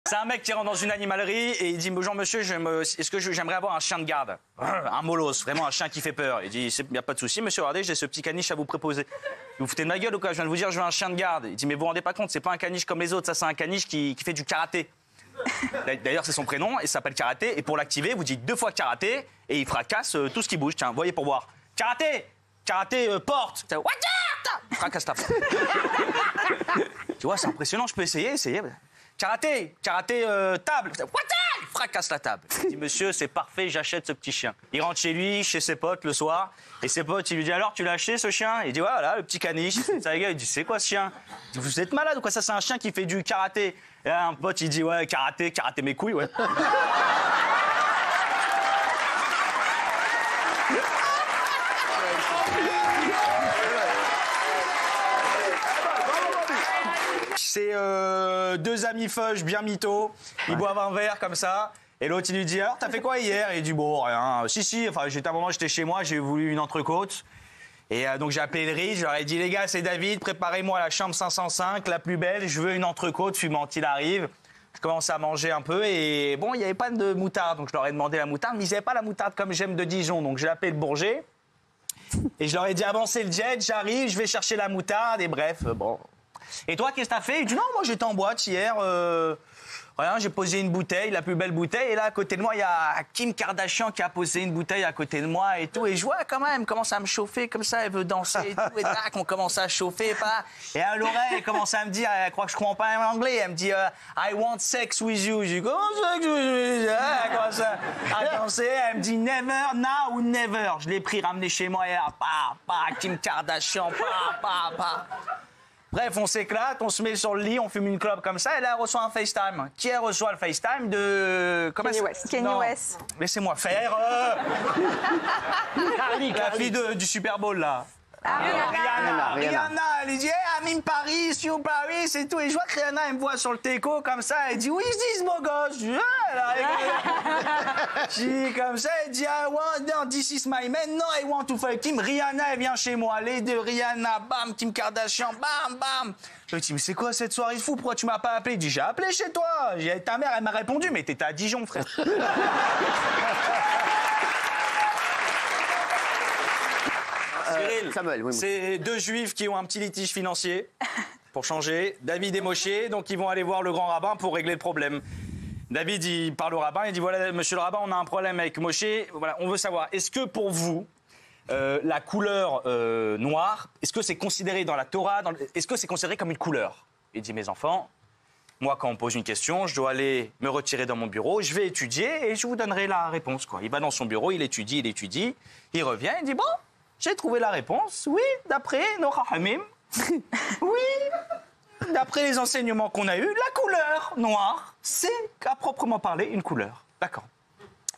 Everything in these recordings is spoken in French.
C'est un mec qui rentre dans une animalerie et il dit bonjour monsieur, est-ce que j'aimerais avoir un chien de garde, un molosse, vraiment un chien qui fait peur. Il dit il n'y a pas de souci monsieur, regardez j'ai ce petit caniche à vous proposer. Vous foutez de ma gueule ou quoi? Je viens de vous dire je veux un chien de garde. Il dit mais vous vous rendez pas compte, c'est pas un caniche comme les autres, ça c'est un caniche qui fait du karaté. D'ailleurs c'est son prénom et ça s'appelle karaté et pour l'activer vous dites 2 fois karaté et il fracasse tout ce qui bouge. Tiens voyez pour voir. Karaté, porte. Il fracasse ta porte. Tu vois c'est impressionnant, je peux essayer. Karaté, table. Il fracasse la table. Il dit, monsieur, c'est parfait, j'achète ce petit chien. Il rentre chez lui, chez ses potes, le soir. Et ses potes, il lui dit, alors, tu l'as acheté, ce chien? Il dit, voilà, le petit caniche. Ça, il dit, c'est quoi ce chien? Il dit, vous êtes malade ou quoi? Ça, c'est un chien qui fait du karaté. Et là, un pote, il dit, ouais, karaté mes couilles, ouais. C'est 2 amis feuges bien mythos, ils boivent un verre comme ça, et l'autre il lui dit alors t'as fait quoi hier? Et il dit bon rien, si, enfin j'étais à un moment j'étais chez moi, j'ai voulu une entrecôte, et donc j'ai appelé le riz, je leur ai dit les gars c'est David, préparez-moi la chambre 505, la plus belle, je veux une entrecôte fumante, il arrive. Je commence à manger un peu et bon il n'y avait pas de moutarde, donc je leur ai demandé la moutarde, mais ils n'avaient pas la moutarde comme j'aime de Dijon, donc j'ai appelé le bourget, et je leur ai dit avancez le jet, j'arrive, je vais chercher la moutarde, et bref, bon... Et toi, qu'est-ce que t'as fait? Il dit non, moi j'étais en boîte hier. Rien, j'ai posé une bouteille, la plus belle bouteille. Et là, à côté de moi, il y a Kim Kardashian qui a posé une bouteille à côté de moi et tout. Et je vois quand même, elle commence à me chauffer comme ça, elle veut danser et tout. Et tac, on commence à chauffer. Pas. Et à l'oreille, elle commence à me dire, elle croit que je comprends pas l'anglais. Elle me dit I want sex with you. Je dis comment sex with you? Elle commence à danser. Elle me dit never, now ou never. Je l'ai pris, ramené chez moi. Et là, Kim Kardashian, Bref, on s'éclate, on se met sur le lit, on fume une clope comme ça, et là, elle reçoit un FaceTime. Qui elle reçoit le FaceTime de... Kanye West. Kanye West. Laissez-moi faire. La fille du Super Bowl, là. Rihanna, elle dit I'm in Paris, sur Paris et tout. Et je vois que Rihanna, elle me voit sur le teco comme ça. Elle dit, oui, je dis, mon gosse. Je dis comme ça, elle dit, no, this is my man. No, I want to fuck Kim. Rihanna, elle vient chez moi. Les deux, Rihanna, bam, Kim Kardashian, bam, bam. Je lui dis, mais c'est quoi cette soirée de fou? Pourquoi tu m'as pas appelé? Il dit, j'ai appelé chez toi. Ta mère, elle m'a répondu, mais t'étais à Dijon, frère. Cyril, Samuel, oui. c'est 2 juifs qui ont un petit litige financier, pour changer. David et Moshe, donc ils vont aller voir le grand rabbin pour régler le problème. David, il parle au rabbin, il dit, voilà, monsieur le rabbin, on a un problème avec Moshe. Voilà, on veut savoir, est-ce que pour vous, la couleur noire, est-ce que c'est considéré dans la Torah, est-ce que c'est considéré comme une couleur? Il dit, mes enfants, moi, quand on me pose une question, je dois aller me retirer dans mon bureau, je vais étudier et je vous donnerai la réponse, quoi. Il va dans son bureau, il étudie, il revient, il dit, bon, j'ai trouvé la réponse, oui, d'après nos Rahamim, oui, d'après les enseignements qu'on a eus, la couleur noire, c'est à proprement parler une couleur. D'accord.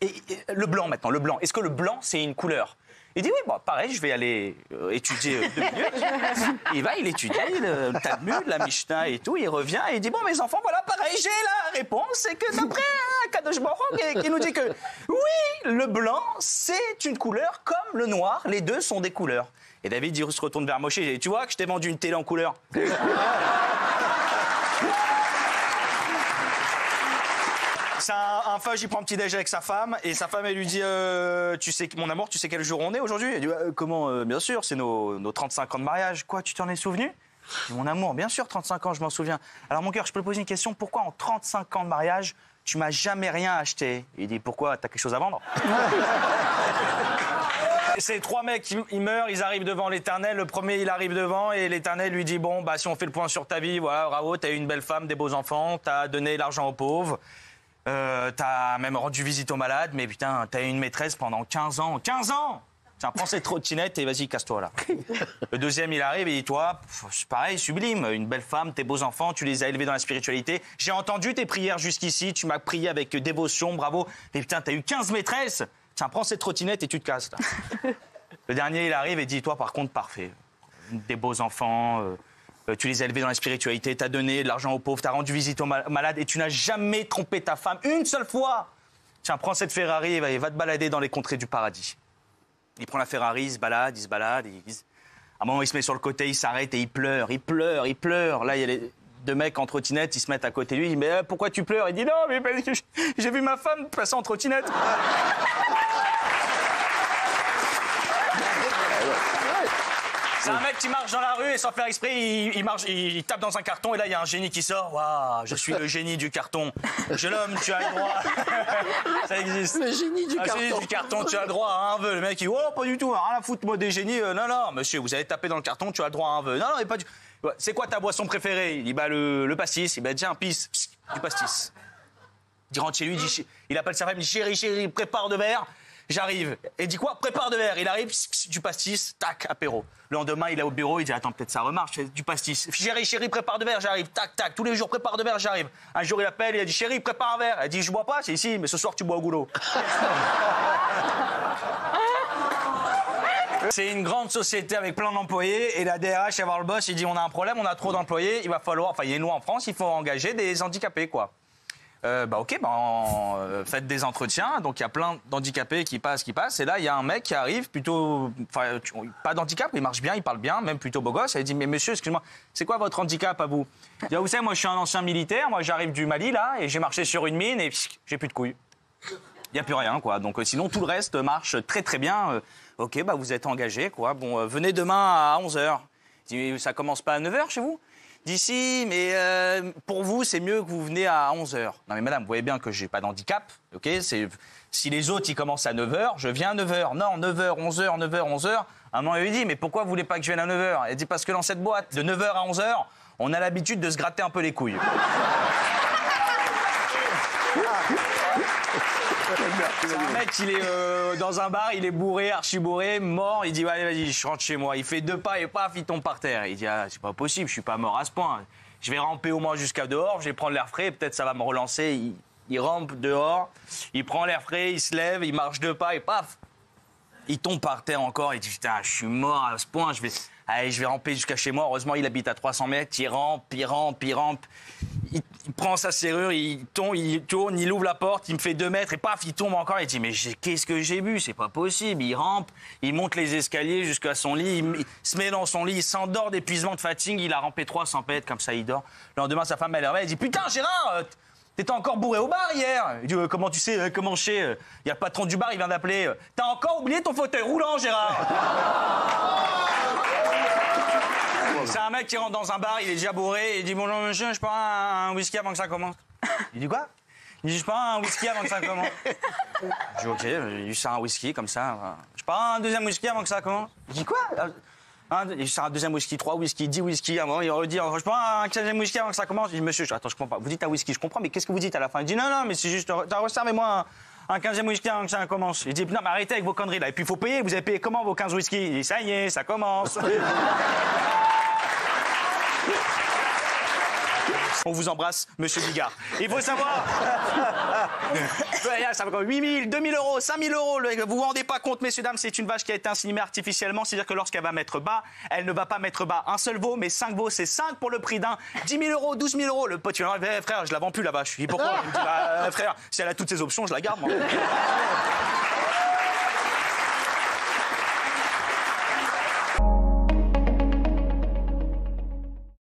Et le blanc maintenant, le blanc, est-ce que le blanc, c'est une couleur? Il dit, oui, bon, pareil, je vais aller étudier 2 minutes. Il étudie le Talmud, la Mishnah et tout, il revient et il dit, bon, mes enfants, voilà, pareil, j'ai la réponse, c'est que d'après Kadosh Baruch qui nous dit que, oui, le blanc, c'est une couleur comme le noir, les deux sont des couleurs. Et David, il se retourne vers Moshe et dit, tu vois que je t'ai vendu une télé en couleur. C'est un feuge, il prend un petit déj avec sa femme et sa femme elle lui dit tu sais mon amour, tu sais quel jour on est aujourd'hui? Elle dit comment bien sûr, c'est nos 35 ans de mariage. Quoi, tu t'en es souvenu? Je dis, mon amour, bien sûr 35 ans, je m'en souviens. Alors mon cœur, je peux te poser une question, pourquoi en 35 ans de mariage, tu m'as jamais rien acheté? Il dit pourquoi, t'as quelque chose à vendre? Ces 3 mecs, ils meurent, ils arrivent devant l'Éternel. Le premier, il arrive devant et l'Éternel lui dit bon, bah si on fait le point sur ta vie, voilà, bravo, t'as eu une belle femme, des beaux enfants, t'as donné l'argent aux pauvres. T'as même rendu visite aux malades, mais putain, t'as eu une maîtresse pendant 15 ans. 15 ans! Tiens, prends cette trottinette et vas-y, casse-toi là. Le deuxième, il arrive et il dit, toi, c'est pareil, sublime, une belle femme, tes beaux enfants, tu les as élevés dans la spiritualité. J'ai entendu tes prières jusqu'ici, tu m'as prié avec dévotion, bravo. Mais putain, t'as eu 15 maîtresses. Tiens, prends cette trottinette et tu te casses là. Le dernier, il arrive et dit, toi, par contre, parfait. Des beaux enfants... tu les as élevés dans la spiritualité, t'as donné de l'argent aux pauvres, t'as rendu visite aux malades et tu n'as jamais trompé ta femme une seule fois. Tiens, prends cette Ferrari et va te balader dans les contrées du paradis. Il prend la Ferrari, il se balade. À un moment, il se met sur le côté, il s'arrête et il pleure. Là, il y a deux mecs en trottinette, ils se mettent à côté de lui. Il dit, mais pourquoi tu pleures? Il dit, non, mais parce que j'ai vu ma femme passer en trottinette. C'est un mec qui marche dans la rue et sans faire exprès, il tape dans un carton et là, il y a un génie qui sort. Waouh, je suis le génie du carton. Jeune homme, tu as le droit. Ça existe. Le génie du carton. Génie du carton, tu as le droit à un vœu. Le mec, il dit, oh, pas du tout, rien à foutre, moi, des génies. Non, non, monsieur, vous avez tapé dans le carton, tu as le droit à un vœu. Non, non, mais pas du tout. C'est quoi ta boisson préférée? Il dit, bah, le pastis. Il dit, tiens, pisse, du pastis. Il rentre chez lui, il appelle sa femme, il dit, chérie, prépare de verre. J'arrive. Et il dit quoi? Prépare de verre. Il arrive, du pastis, tac, apéro. Le lendemain, il est au bureau, il dit, attends, peut-être ça remarche, du pastis. Chérie, prépare de verre, j'arrive. Tac, tac, tous les jours, prépare de verre, j'arrive. Un jour, il appelle, il a dit, chérie, prépare un verre. Elle dit, je bois pas, c'est ici, mais ce soir, tu bois au goulot. C'est une grande société avec plein d'employés et la DRH, elle va voir le boss, il dit, on a un problème, on a trop d'employés, il va falloir, enfin, il y a une loi en France, il faut engager des handicapés, quoi. Faites des entretiens, donc il y a plein d'handicapés qui passent, et là il y a un mec qui arrive plutôt, enfin pas d'handicap, il marche bien, il parle bien, même plutôt beau gosse, il dit mais monsieur, excusez-moi, c'est quoi votre handicap à vous? Il dit, vous savez, moi je suis un ancien militaire, moi j'arrive du Mali là, et j'ai marché sur une mine et j'ai plus de couilles. Il n'y a plus rien quoi, donc sinon tout le reste marche très très bien. Ok, bah vous êtes engagé quoi, bon venez demain à 11h. Il dit, ça commence pas à 9h chez vous? D'ici, mais pour vous, c'est mieux que vous venez à 11h. Non mais madame, vous voyez bien que j'ai pas d'handicap, ok? Si les autres, ils commencent à 9h, je viens à 9h. Non, 9h, 11h, 9h, 11h. Un moment, il lui dit, mais pourquoi vous voulez pas que je vienne à 9h? Elle dit, parce que dans cette boîte, de 9h à 11h, on a l'habitude de se gratter un peu les couilles. C'est un mec, il est dans un bar, il est bourré, archi bourré, mort. Il dit, allez, vas-y, je rentre chez moi. Il fait 2 pas et paf, il tombe par terre. Il dit, ah, c'est pas possible, je suis pas mort à ce point. Je vais ramper au moins jusqu'à dehors, je vais prendre l'air frais, peut-être ça va me relancer. Il rampe dehors, il prend l'air frais, il se lève, il marche 2 pas et paf, il tombe par terre encore. Il dit, putain, je suis mort à ce point, je vais ramper jusqu'à chez moi. Heureusement, il habite à 300 mètres, il rampe. Il prend sa serrure, il tourne, il ouvre la porte, il me fait 2 mètres et paf, il tombe encore. Il dit, mais qu'est-ce que j'ai bu? C'est pas possible. Il rampe, il monte les escaliers jusqu'à son lit, il se met dans son lit, il s'endort d'épuisement, de fatigue. Il a rampé 300 mètres, comme ça, il dort. Le lendemain, sa femme, elle est réveille, elle dit, putain, Gérard, t'étais encore bourré au bar hier. Il dit, comment tu sais, comment je sais? Il y a le patron du bar, il vient d'appeler. T'as encore oublié ton fauteuil roulant, Gérard? C'est un mec qui rentre dans un bar, il est déjà bourré, et il dit, bonjour monsieur, je prends un whisky avant que ça commence. Il dit quoi? Il dit, je prends un whisky avant que ça commence. Je dis, ok, il sert un whisky comme ça. Je prends un 2e whisky avant que ça commence. Il dit quoi? Il sert un 2e whisky, 3 whisky, 10 whisky avant, il redit, je prends un 15e whisky avant que ça commence. Je dis, monsieur, attends, je comprends pas. Vous dites un whisky, je comprends, mais qu'est-ce que vous dites à la fin? Il dit, non, mais c'est juste, resservez-moi un 15e whisky avant que ça commence. Il dit, non, mais arrêtez avec vos conneries là. Et puis il faut payer, vous avez payé comment vos 15 whisky? Il dit, ça y est, ça commence. On vous embrasse, monsieur Bigard. Il faut savoir... Ça va 8 000, 2 000 euros, 5 000 euros. Vous vous rendez pas compte, messieurs, dames, c'est une vache qui a été inséminée artificiellement. C'est-à-dire que lorsqu'elle va mettre bas, elle ne va pas mettre bas un seul veau, mais 5 veaux. C'est 5 pour le prix d'un. 10 000 euros, 12 000 euros. Le pote, il dit, frère, je la vends plus, la vache. Je dis, pourquoi? Il me dit, frère, si elle a toutes ces options, je la garde, moi.